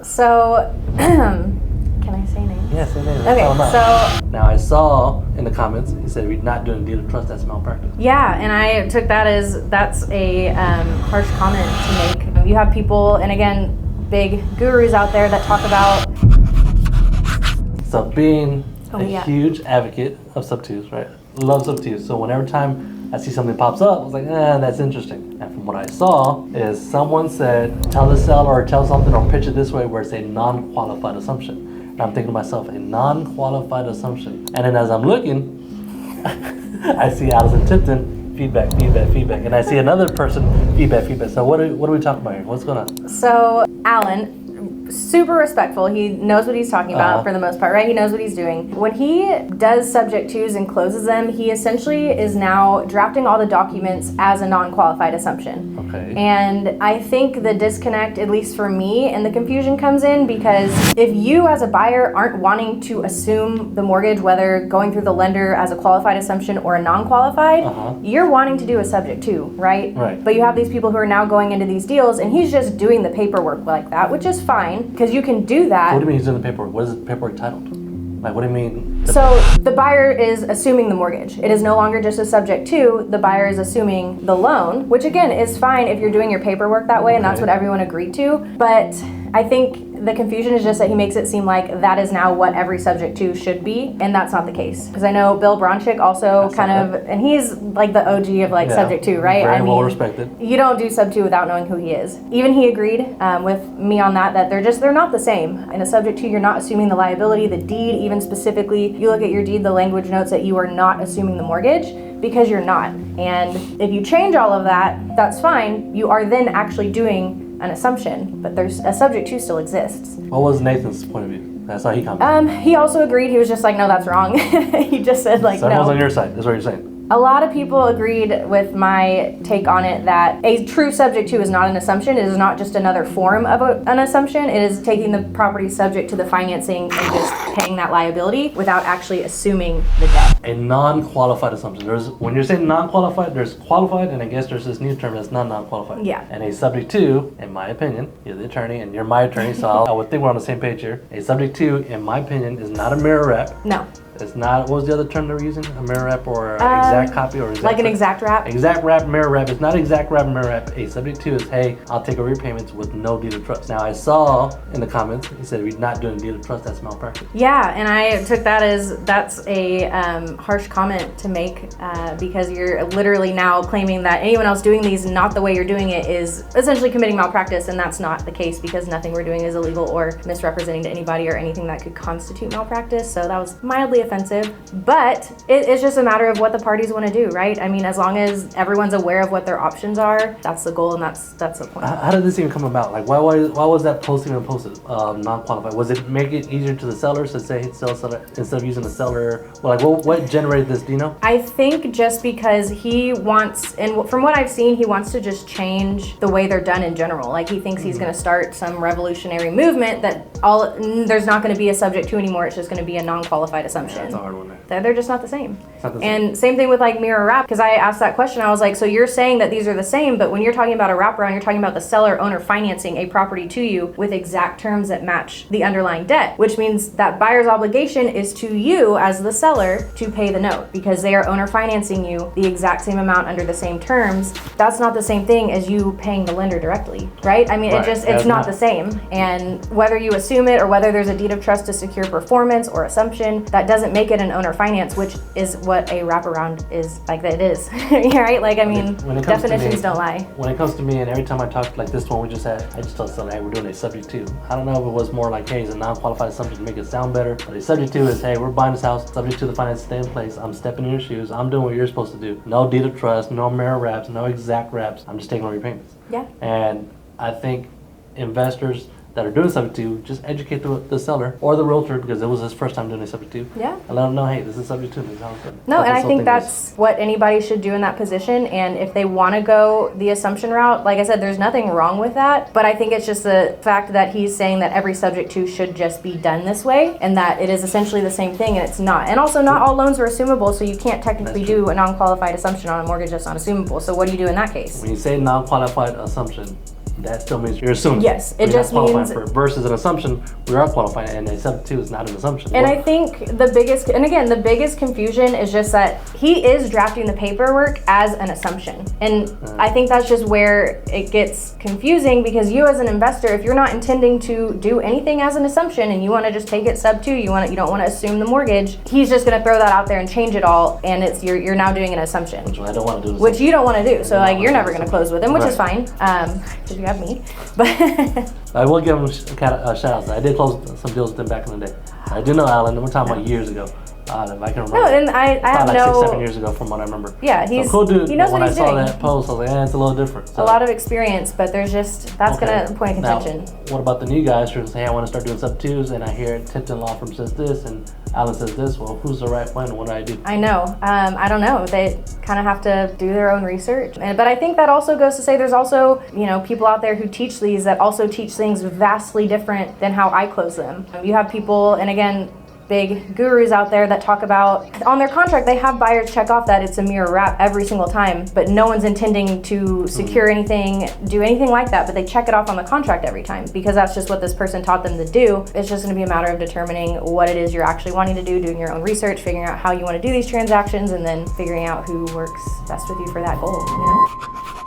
So, can I say names? Yeah, say names. Okay, so now I saw in the comments he said we're not doing a deed of trust. That's malpractice. Yeah, and I took that as that's a harsh comment to make. You have people, and again, big gurus out there that talk about. So being huge advocate of sub-twos, right? Love sub-twos. So whenever time I see something pops up, I was like, that's interesting. And from what I saw is someone said, tell the seller or tell something or pitch it this way where it's a non-qualified assumption. And I'm thinking to myself, a non-qualified assumption. And then as I'm looking, I see Allison Tipton, feedback. And I see another person, feedback. So what are we talking about here? What's going on? So Alan, super respectful. He knows what he's talking about for the most part, right? He knows what he's doing. When he does subject twos and closes them, he essentially is now drafting all the documents as a non-qualified assumption. Okay. And I think the disconnect, at least for me, and the confusion comes in because if you as a buyer aren't wanting to assume the mortgage, whether going through the lender as a qualified assumption or a non-qualified, you're wanting to do a subject to, right? Right. But you have these people who are now going into these deals and he's just doing the paperwork like that, which is fine because you can do that. What do you mean he's doing the paperwork? What is the paperwork titled? Like, what do you mean? So the buyer is assuming the mortgage. It is no longer just a subject to, the buyer is assuming the loan, which again is fine if you're doing your paperwork that way and that's what everyone agreed to. But I think the confusion is just that he makes it seem like that is now what every subject to should be, and that's not the case. Because I know Bill Bronchick also and he's like the OG of like subject to, right? Very well respected. You don't do sub to without knowing who he is. Even he agreed with me on that they're not the same. In a subject to, you're not assuming the liability, the deed, even specifically, you look at your deed, the language notes that you are not assuming the mortgage because you're not. And if you change all of that, that's fine. You are then actually doing an assumption, but there's a subject to still exists. What was Nathan's point of view? That's how he commented. He also agreed. He was just like, no, that's wrong. He just said like, so no. everyone's on your side, is what you're saying. A lot of people agreed with my take on it that a true subject to is not an assumption. It is not just another form of an assumption. It is taking the property subject to the financing and just paying that liability without actually assuming the debt. A non-qualified assumption. When you're saying non-qualified, there's qualified, and I guess there's this new term that's not non-qualified. Yeah. And a subject to, in my opinion, you're the attorney and you're my attorney, so I would think we're on the same page here. A subject to, in my opinion, is not a mirror wrap. No. It's not, what was the other term they were using? A mirror wrap or exact copy or exact like an exact wrap? Exact wrap, mirror wrap. It's not exact wrap, mirror wrap. A subject to is, hey, I'll take over your payments with no deed of trust. Now I saw in the comments, he said we're not doing a deed of trust, that's malpractice. Yeah, and I took that as that's a harsh comment to make because you're literally now claiming that anyone else doing these not the way you're doing it is essentially committing malpractice, and that's not the case because nothing we're doing is illegal or misrepresenting to anybody or anything that could constitute malpractice. So that was mildly offensive. But it's just a matter of what the parties want to do, right? I mean, as long as everyone's aware of what their options are, that's the goal and that's the point. How did this even come about? Like, why was that post even posted, non-qualified? Was it make it easier to the sellers to say sell seller instead of using the seller? Well, like, what generated this? Do you know? I think just because he wants, and from what I've seen, he wants to just change the way they're done in general. Like, he thinks he's going to start some revolutionary movement that there's not going to be a subject to anymore. It's just going to be a non-qualified assumption. Yeah, that's a hard one there. They're just not the same. And same thing with like mirror wrap, because I asked that question. I was like, so you're saying that these are the same, but when you're talking about a wraparound, you're talking about the seller owner financing a property to you with exact terms that match the underlying debt, which means that buyer's obligation is to you as the seller to pay the note because they are owner financing you the exact same amount under the same terms. That's not the same thing as you paying the lender directly, right? I mean, it's not the same. And whether you assume it or whether there's a deed of trust to secure performance or assumption, that doesn't make it an owner finance, which is what a wraparound is like that it is. Right? Like, I mean, definitions don't lie. When it comes to me, and every time I talk like this one we just had, I just tell someone, hey, we're doing a subject to. I don't know if it was more like, hey, it's a non-qualified assumption to make it sound better, but a subject to is, hey, we're buying this house, subject to the finance stay in place, I'm stepping in your shoes, I'm doing what you're supposed to do. No deed of trust, no mirror wraps, no exact wraps, I'm just taking over your payments. Yeah. And I think investors that are doing subject to, just educate the seller or the realtor, because it was his first time doing a subject to. Yeah. And let them know, hey, this is subject to. This is how it's done. No, and I think that's what anybody should do in that position. And if they want to go the assumption route, like I said, there's nothing wrong with that. But I think it's just the fact that he's saying that every subject to should just be done this way, and that it is essentially the same thing, and it's not. And also, not all loans are assumable, so you can't technically do a non-qualified assumption on a mortgage that's not assumable. So what do you do in that case? When you say non-qualified assumption, that still means you're assuming. Yes, it You're just not qualifying means. for it. Versus an assumption, we are qualifying, and a substitute is not an assumption. And I think the biggest confusion is just that he is drafting the paperwork as an assumption. And I think that's just where it gets confusing, because you as an investor, if you're not intending to do anything as an assumption and you want to just take it sub 2, you don't want to assume the mortgage, he's just going to throw that out there and change it all, and it's you're now doing an assumption. Which I don't want to do. Which you don't want to do. So like you're never going to close with him, which is fine. Because you have me. But I will give him a shout out. I did close some deals with him back in the day. I do know Alan. We're talking about years ago. If I can remember. No, and I have like no. 6-7 years ago from what I remember. Yeah, he's cool dude. he knows when what he's I saw doing. that post, I was like, it's a little different. So, A lot of experience, but there's just that's gonna point of contention. Now, what about the new guys who say, I want to start doing sub 2s, and I hear Tipton Law Firm says this, and Alan says this. Well, who's the right one? What do I do? I know. I don't know. They kind of have to do their own research. But I think that also goes to say there's also, people out there who teach these that also teach things vastly different than how I close them. You have people, and again, big gurus out there that talk about on their contract they have buyers check off that it's a mirror wrap every single time, but no one's intending to secure anything, do anything like that, but they check it off on the contract every time because that's just what this person taught them to do. It's just going to be a matter of determining what it is you're actually wanting to do, doing your own research, figuring out how you want to do these transactions, and then figuring out who works best with you for that goal.